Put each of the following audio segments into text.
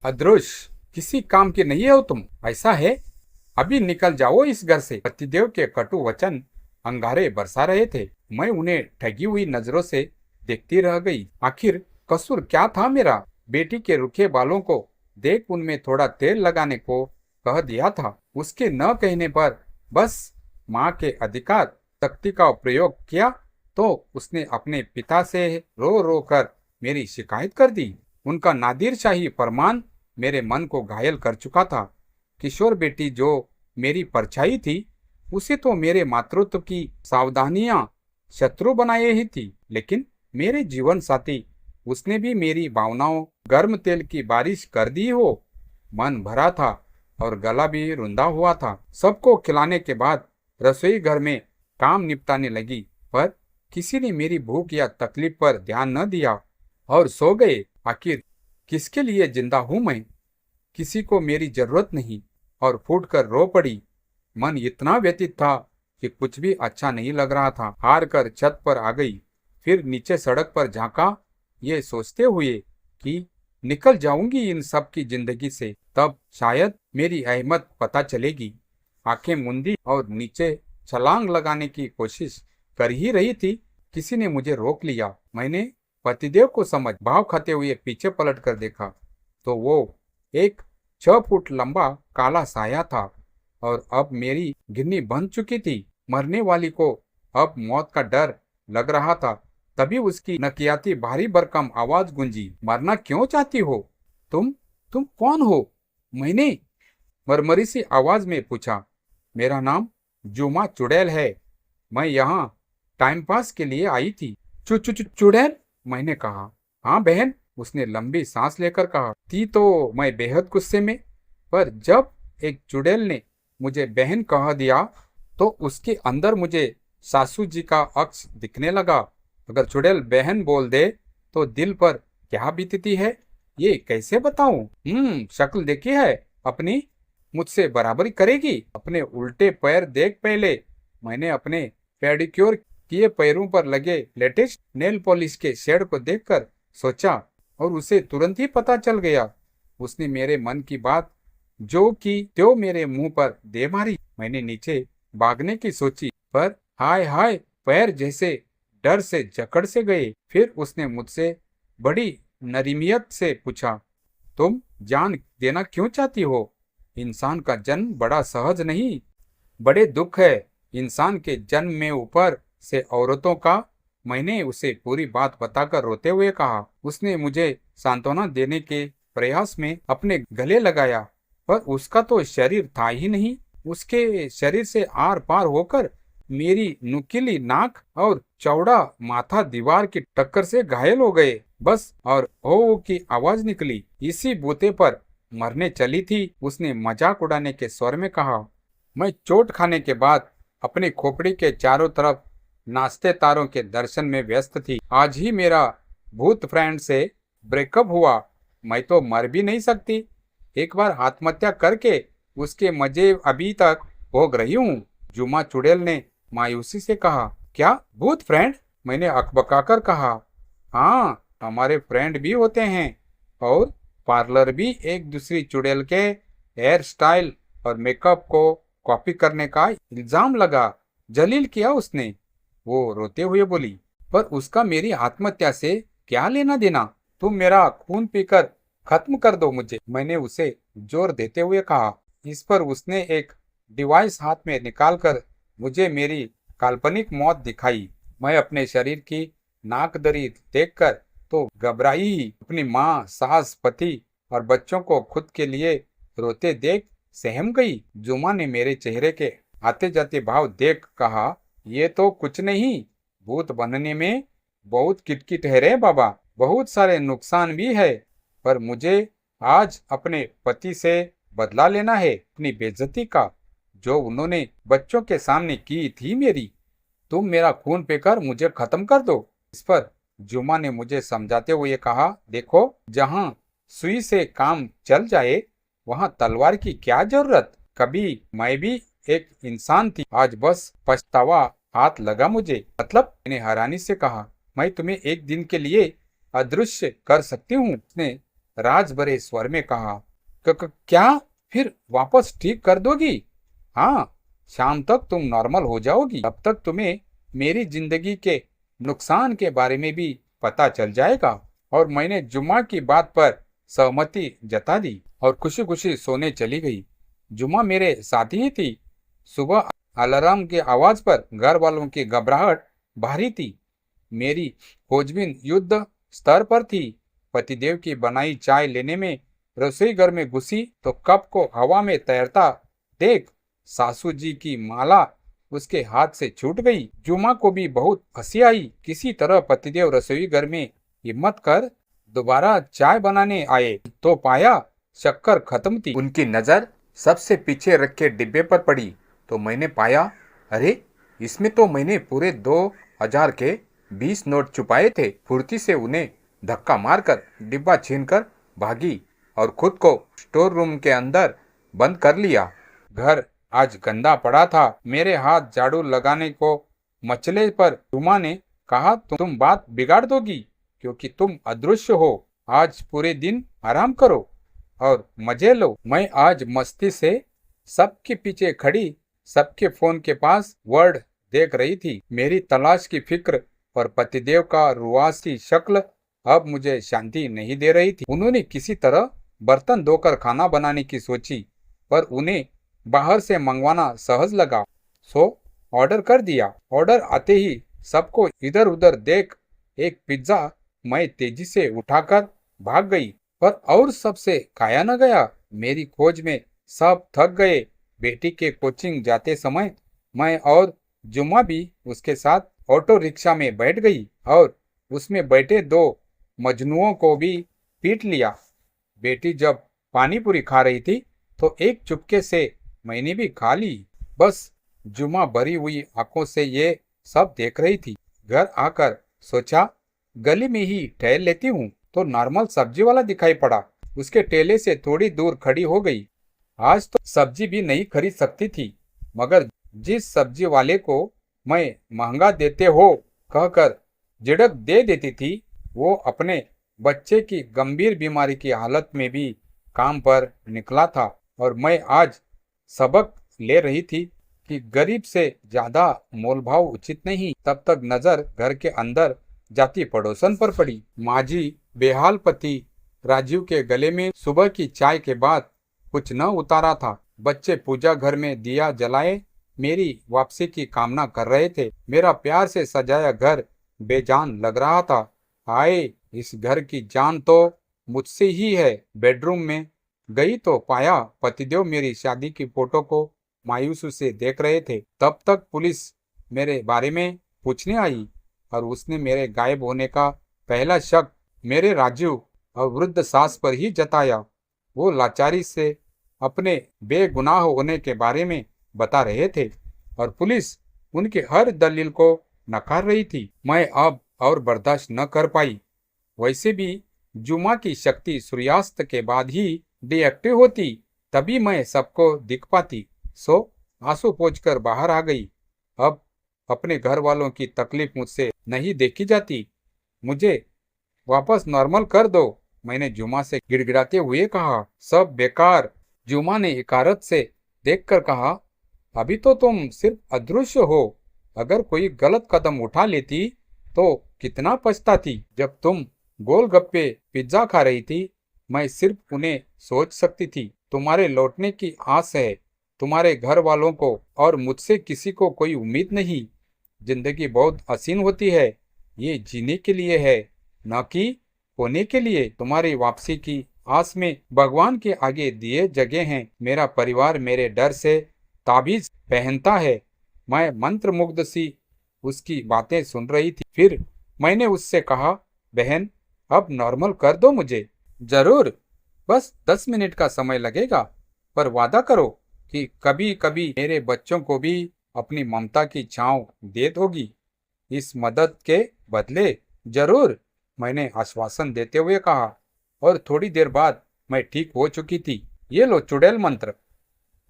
अदृश्य किसी काम की नहीं हो तुम, ऐसा है? अभी निकल जाओ इस घर से। पतिदेव के कटु वचन अंगारे बरसा रहे थे। मैं उन्हें ठगी हुई नजरों से देखती रह गई। आखिर कसूर क्या था मेरा? बेटी के रुखे बालों को देख उनमें थोड़ा तेल लगाने को कह दिया था। उसके न कहने पर बस माँ के अधिकार शक्ति का प्रयोग किया तो उसने अपने पिता से रो रो कर मेरी शिकायत कर दी। उनका नादिर शाही फरमान मेरे मन को घायल कर चुका था। किशोर बेटी जो मेरी परछाई थी, उसे तो मेरे मातृत्व की सावधानियां शत्रु बनाए ही थी, लेकिन मेरे जीवन साथी उसने भी मेरी भावनाओं गर्म तेल की बारिश कर दी हो। मन भरा था और गला भी रुंधा हुआ था। सबको खिलाने के बाद रसोई घर में काम निपटाने लगी, पर किसी ने मेरी भूख या तकलीफ पर ध्यान न दिया और सो गए। आखिर किसके लिए जिंदा हूं मैं? किसी को मेरी जरूरत नहीं और फूट कर रो पड़ी। मन इतना व्यथित था कि कुछ भी अच्छा नहीं लग रहा था। हार कर छत पर आ गई, फिर नीचे सड़क पर झांका, ये सोचते हुए कि निकल जाऊंगी इन सब की जिंदगी से, तब शायद मेरी अहमत पता चलेगी। आंखें मूंदी और नीचे छलांग लगाने की कोशिश कर ही रही थी, किसी ने मुझे रोक लिया। मैंने पतिदेव को समझ भाव खाते हुए पीछे पलट कर देखा तो वो एक 6 फुट लंबा काला साया था और अब मेरी गिन्नी बन चुकी थी। मरने वाली को अब मौत का डर लग रहा था। तभी उसकी नकियाती भारी भरकम आवाज गूंजी, मरना क्यों चाहती हो? तुम कौन हो? मैंने मरमरी सी आवाज में पूछा। मेरा नाम जुमा चुड़ैल है। मैं यहाँ टाइम पास के लिए आई थी। चु चु चु चुड़ैल? मैंने कहा। हाँ बहन, उसने लंबी सांस लेकर कहा। थी तो मैं बेहद गुस्से में, पर जब एक चुड़ैल ने मुझे बहन कह दिया तो उसके अंदर मुझे सासू जी का अक्स दिखने लगा। अगर चुड़ैल बहन बोल दे तो दिल पर क्या बीतती है ये कैसे बताऊं? शक्ल देखी है अपनी? मुझसे बराबरी करेगी? अपने उल्टे पैर देख पहले। मैंने अपने पेडिक्योर किए पैरों पर लगे लेटेस्ट नेल पॉलिश के शेड को देखकर सोचा और उसे तुरंत ही पता चल गया। उसने मेरे मन की बात जो की त्यों मेरे मुंह पर दे मारी। मैंने नीचे भागने की सोची, पर हाय हाय, पैर जैसे डर से जकड़ से गए। फिर उसने मुझसे बड़ी नरीमियत से पूछा, तुम जान देना क्यों चाहती हो? इंसान का जन्म बड़ा सहज नहीं, बड़े दुख है इंसान के जन्म में ऊपर से औरतों का। मैंने उसे पूरी बात बताकर रोते हुए कहा। उसने मुझे सांत्वना देने के प्रयास में अपने गले लगाया, पर उसका तो शरीर था ही नहीं। उसके शरीर से आर पार होकर मेरी नुकीली नाक और चौड़ा माथा दीवार की टक्कर से घायल हो गए। बस और ओ की आवाज निकली। इसी बूते पर मरने चली थी, उसने मजाक उड़ाने के स्वर में कहा। मैं चोट खाने के बाद अपनी खोपड़ी के चारों तरफ नाचते तारों के दर्शन में व्यस्त थी। आज ही मेरा भूत फ्रेंड से ब्रेकअप हुआ। मैं तो मर भी नहीं सकती। एक बार आत्महत्या करके उसके मजे अभी तक भोग रही हूँ। जुमा चुड़ैल ने मायूसी से कहा। क्या भूत फ्रेंड? मैंने अकबकाकर कहा। हाँ, हमारे फ्रेंड भी होते हैं और पार्लर भी एक दूसरी चुड़ैल के हेयर स्टाइल और मेकअप को कॉपी करने का इल्जाम लगा, जलील किया उसने। वो रोते हुए बोली, पर उसका मेरी आत्महत्या से क्या लेना देना? तुम मेरा खून पीकर खत्म कर दो मुझे, मैंने उसे जोर देते हुए कहा। इस पर उसने एक डिवाइस हाथ में निकालकर मुझे मेरी काल्पनिक मौत दिखाई। मैं अपने शरीर की नाकदरी देखकर तो घबराई ही। अपनी माँ, सास, पति और बच्चों को खुद के लिए रोते देख सहम गई। जुमा ने मेरे चेहरे के आते जाते भाव देख कहा, ये तो कुछ नहीं, भूत बनने में बहुत किटकिट है रे बाबा, बहुत सारे नुकसान भी है, पर मुझे आज अपने पति से बदला लेना है अपनी बेइज्जती का, जो उन्होंने बच्चों के सामने की थी मेरी। तुम मेरा खून पीकर मुझे खत्म कर दो। इस पर जुमा ने मुझे समझाते हुए कहा, देखो, जहाँ सुई से काम चल जाए वहाँ तलवार की क्या जरूरत? कभी मैं भी एक इंसान थी, आज बस पछतावा हाथ लगा मुझे। मतलब? मैंने हैरानी से कहा। मैं तुम्हें एक दिन के लिए अदृश्य कर सकती हूँ। उसने राज भरे स्वर में कहा, क्या फिर वापस ठीक कर दोगी? हाँ, शाम तक तुम नॉर्मल हो जाओगी। तब तक तुम्हें मेरी जिंदगी के नुकसान के बारे में भी पता चल जाएगा। और मैंने जुम्मा की बात पर सहमति जता दी और खुशी खुशी सोने चली गई। जुम्मा मेरे साथी ही थी। सुबह अलार्म की आवाज पर घर वालों की घबराहट भारी थी। मेरी खोजबीन युद्ध स्तर पर थी। पतिदेव की बनाई चाय लेने में रसोई घर में घुसी तो कप को हवा में तैरता देख सासू जी की माला उसके हाथ से छूट गई। जुमा को भी बहुत हंसी आई। किसी तरह पतिदेव रसोई घर में हिम्मत कर दोबारा चाय बनाने आए तो पाया शक्कर खत्म थी। उनकी नजर सबसे पीछे रखे डिब्बे पर पड़ी तो मैंने पाया, अरे इसमें तो मैंने पूरे 2000 के 20 नोट छुपाए थे। फुर्ती से उन्हें धक्का मारकर डिब्बा छीनकर भागी और खुद को स्टोर रूम के अंदर बंद कर लिया। घर आज गंदा पड़ा था। मेरे हाथ झाड़ू लगाने को मचले पर जुमा ने कहा, तुम बात बिगाड़ दोगी क्योंकि तुम अदृश्य हो। आज पूरे दिन आराम करो और मजे लो। मैं आज मस्ती से सबके पीछे खड़ी सबके फोन के पास वर्ड देख रही थी। मेरी तलाश की फिक्र और पतिदेव का रुआसी शक्ल अब मुझे शांति नहीं दे रही थी। उन्होंने किसी तरह बर्तन धोकर खाना बनाने की सोची पर उन्हें बाहर से मंगवाना सहज लगा, सो ऑर्डर कर दिया। ऑर्डर आते ही सबको इधर उधर देख एक पिज्जा मैं तेजी से उठाकर भाग गई, पर और सबसे खाया न गया। मेरी खोज में सब थक गए। बेटी के कोचिंग जाते समय मैं और जुम्मा भी उसके साथ ऑटो रिक्शा में बैठ गई और उसमें बैठे 2 मजनुओं को भी पीट लिया। बेटी जब पानी पूरी खा रही थी तो एक चुपके से मैंने भी खा ली। बस जुम्मा भरी हुई आंखों से ये सब देख रही थी। घर आकर सोचा गली में ही टहल लेती हूँ तो नॉर्मल सब्जी वाला दिखाई पड़ा। उसके ठेले से थोड़ी दूर खड़ी हो गई। आज तो सब्जी भी नहीं खरीद सकती थी, मगर जिस सब्जी वाले को मैं महंगा देते हो कहकर झिड़क दे देती थी वो अपने बच्चे की गंभीर बीमारी की हालत में भी काम पर निकला था। और मैं आज सबक ले रही थी कि गरीब से ज्यादा मोलभाव उचित नहीं। तब तक नजर घर के अंदर जाती पड़ोसन पर पड़ी। माजी बेहाल पति राजीव के गले में सुबह की चाय के बाद कुछ न उतारा था। बच्चे पूजा घर में दिया जलाए मेरी वापसी की कामना कर रहे थे। मेरा प्यार से सजाया घर बेजान लग रहा था। हाय, इस घर की जान तो मुझसे ही है। बेडरूम में गई तो पाया पतिदेव मेरी शादी की फोटो को मायूसी से देख रहे थे। तब तक पुलिस मेरे बारे में पूछने आई और उसने मेरे गायब होने का पहला शक मेरे राजीव और वृद्ध सास पर ही जताया। वो लाचारी से अपने बेगुनाह होने के बारे में बता रहे थे और पुलिस उनके हर दलील को नकार रही थी। मैं अब और बर्दाश्त न कर पाई। वैसे भी जुमा की शक्ति सूर्यास्त के बाद ही डिएक्टिव होती, तभी मैं सबको दिख पाती। सो आंसू पोंछकर बाहर आ गई। अब अपने घर वालों की तकलीफ मुझसे नहीं देखी जाती। मुझे वापस नॉर्मल कर दो, मैंने जुमा से गिड़गिड़ाते हुए कहा। सब बेकार, जुमा ने इकारत से देखकर कहा। अभी तो तुम सिर्फ अदृश्य हो। अगर कोई गलत कदम उठा लेती तो कितना पछताती। जब तुम गोलगप्पे पिज्जा खा रही थी मैं सिर्फ उन्हें सोच सकती थी। तुम्हारे लौटने की आस है। तुम्हारे घर वालों को और मुझसे किसी को कोई उम्मीद नहीं। जिंदगी बहुत हसीन होती है। ये जीने के लिए है, न कि होने के लिए। तुम्हारी वापसी की आस में भगवान के आगे दिए जगह हैं। मेरा परिवार मेरे डर से ताबीज पहनता है। मैं मंत्र मुग्ध सी उसकी बातें सुन रही थी। फिर मैंने उससे कहा, बहन अब नॉर्मल कर दो मुझे। जरूर, बस 10 मिनट का समय लगेगा, पर वादा करो कि कभी कभी मेरे बच्चों को भी अपनी ममता की छांव दे दोगी। इस मदद के बदले। जरूर, मैंने आश्वासन देते हुए कहा। और थोड़ी देर बाद मैं ठीक हो चुकी थी। ये लो चुड़ैल मंत्र,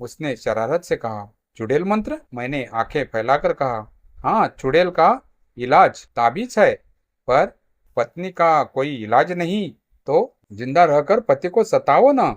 उसने शरारत से कहा। चुड़ैल मंत्र? मैंने आंखें फैलाकर कहा। हाँ, चुड़ैल का इलाज ताबीज है, पर पत्नी का कोई इलाज नहीं। तो जिंदा रहकर पति को सताओ ना।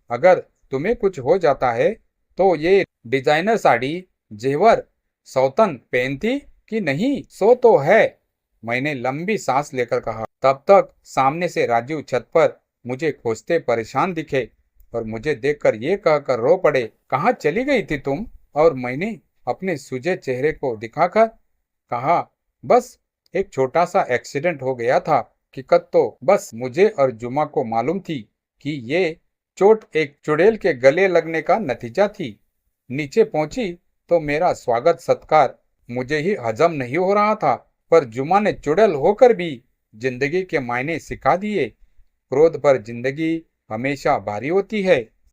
अगर तुम्हें कुछ हो जाता है तो ये डिजाइनर साड़ी जेवर सौतन पहनती कि नहीं? सो तो है, मैंने लंबी सांस लेकर कहा। तब तक सामने से राजीव छत पर मुझे खोजते परेशान दिखे और मुझे देखकर ये कहकर रो पड़े, कहाँ चली गई थी तुम? और मैंने अपने सूजे चेहरे को दिखाकर कहा, बस एक छोटा सा एक्सीडेंट हो गया था। हकीकत तो बस मुझे और जुमा को मालूम थी कि ये चोट एक चुड़ैल के गले लगने का नतीजा थी। नीचे पहुंची तो मेरा स्वागत सत्कार मुझे ही हजम नहीं हो रहा था, पर जुमा ने चुड़ैल होकर भी जिंदगी के मायने सिखा दिए। क्रोध पर जिंदगी हमेशा भारी होती है।